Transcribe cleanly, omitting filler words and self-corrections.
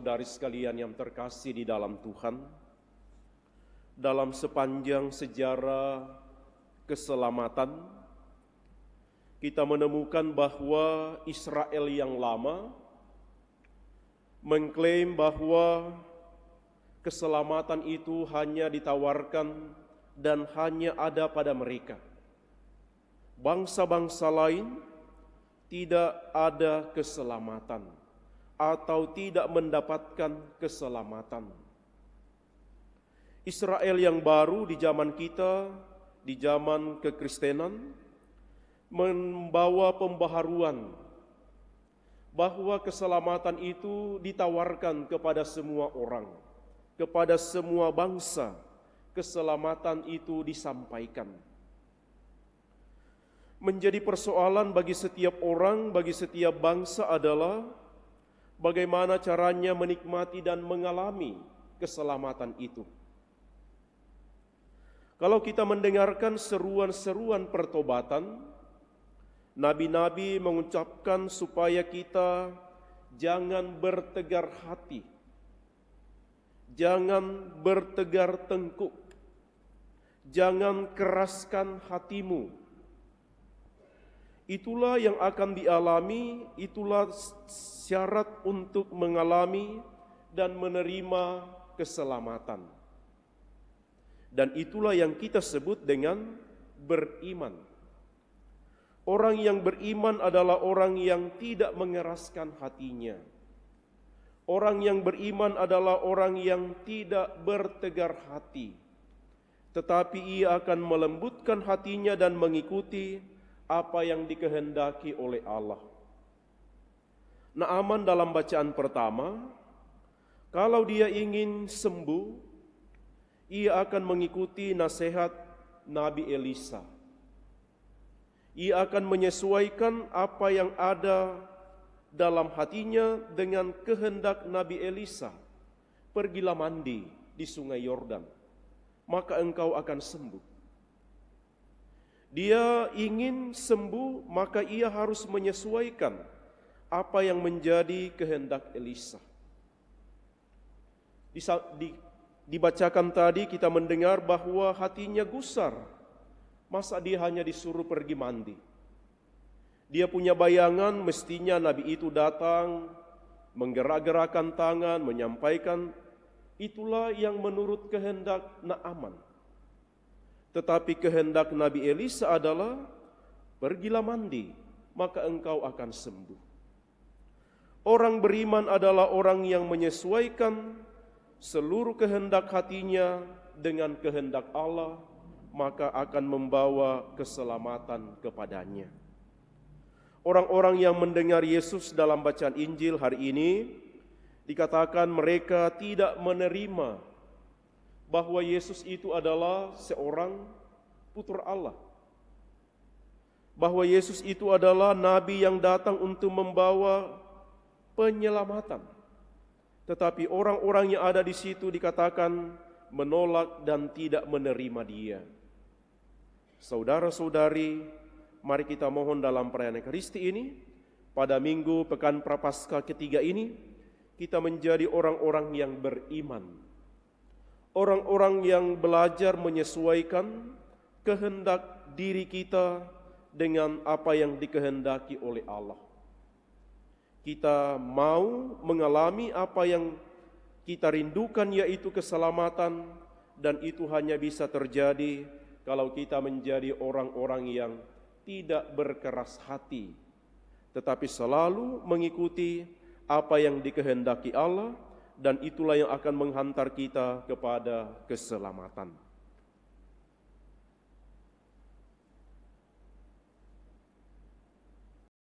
saudara-saudari sekalian yang terkasih di dalam Tuhan, dalam sepanjang sejarah keselamatan, kita menemukan bahwa Israel yang lama mengklaim bahwa keselamatan itu hanya ditawarkan dan hanya ada pada mereka. Bangsa-bangsa lain tidak ada keselamatan atau tidak mendapatkan keselamatan. Israel yang baru di zaman kita, di zaman kekristenan, membawa pembaharuan bahwa keselamatan itu ditawarkan kepada semua orang, kepada semua bangsa. Keselamatan itu disampaikan. Menjadi persoalan bagi setiap orang, bagi setiap bangsa adalah bagaimana caranya menikmati dan mengalami keselamatan itu. Kalau kita mendengarkan seruan-seruan pertobatan, nabi-nabi mengucapkan supaya kita jangan bertegar hati, jangan bertegar tengkuk, jangan keraskan hatimu. Itulah yang akan dialami, itulah syarat untuk mengalami dan menerima keselamatan. Dan itulah yang kita sebut dengan beriman. Orang yang beriman adalah orang yang tidak mengeraskan hatinya. Orang yang beriman adalah orang yang tidak bertegar hati, tetapi ia akan melembutkan hatinya dan mengikuti apa yang dikehendaki oleh Allah. Naaman dalam bacaan pertama, kalau dia ingin sembuh, ia akan mengikuti nasihat Nabi Elisa. Ia akan menyesuaikan apa yang ada dalam hatinya dengan kehendak Nabi Elisa. Pergilah mandi di sungai Yordan, maka engkau akan sembuh. Dia ingin sembuh, maka ia harus menyesuaikan apa yang menjadi kehendak Elisa. Dibacakan tadi kita mendengar bahwa hatinya gusar. Masa dia hanya disuruh pergi mandi? Dia punya bayangan mestinya Nabi itu datang, menggerak-gerakkan tangan, menyampaikan. Itulah yang menurut kehendak Naaman. Tetapi kehendak Nabi Elisa adalah, pergilah mandi, maka engkau akan sembuh. Orang beriman adalah orang yang menyesuaikan seluruh kehendak hatinya dengan kehendak Allah, maka akan membawa keselamatan kepadanya. Orang-orang yang mendengar Yesus dalam bacaan Injil hari ini, dikatakan mereka tidak menerima bahwa Yesus itu adalah seorang putra Allah. Bahwa Yesus itu adalah nabi yang datang untuk membawa penyelamatan. Tetapi orang-orang yang ada di situ dikatakan menolak dan tidak menerima dia. Saudara-saudari, mari kita mohon dalam perayaan Ekaristi ini, pada minggu pekan Prapaskah ketiga ini, kita menjadi orang-orang yang beriman. Orang-orang yang belajar menyesuaikan kehendak diri kita dengan apa yang dikehendaki oleh Allah. Kita mau mengalami apa yang kita rindukan, yaitu keselamatan, dan itu hanya bisa terjadi kalau kita menjadi orang-orang yang tidak berkeras hati, tetapi selalu mengikuti apa yang dikehendaki Allah, dan itulah yang akan menghantar kita kepada keselamatan.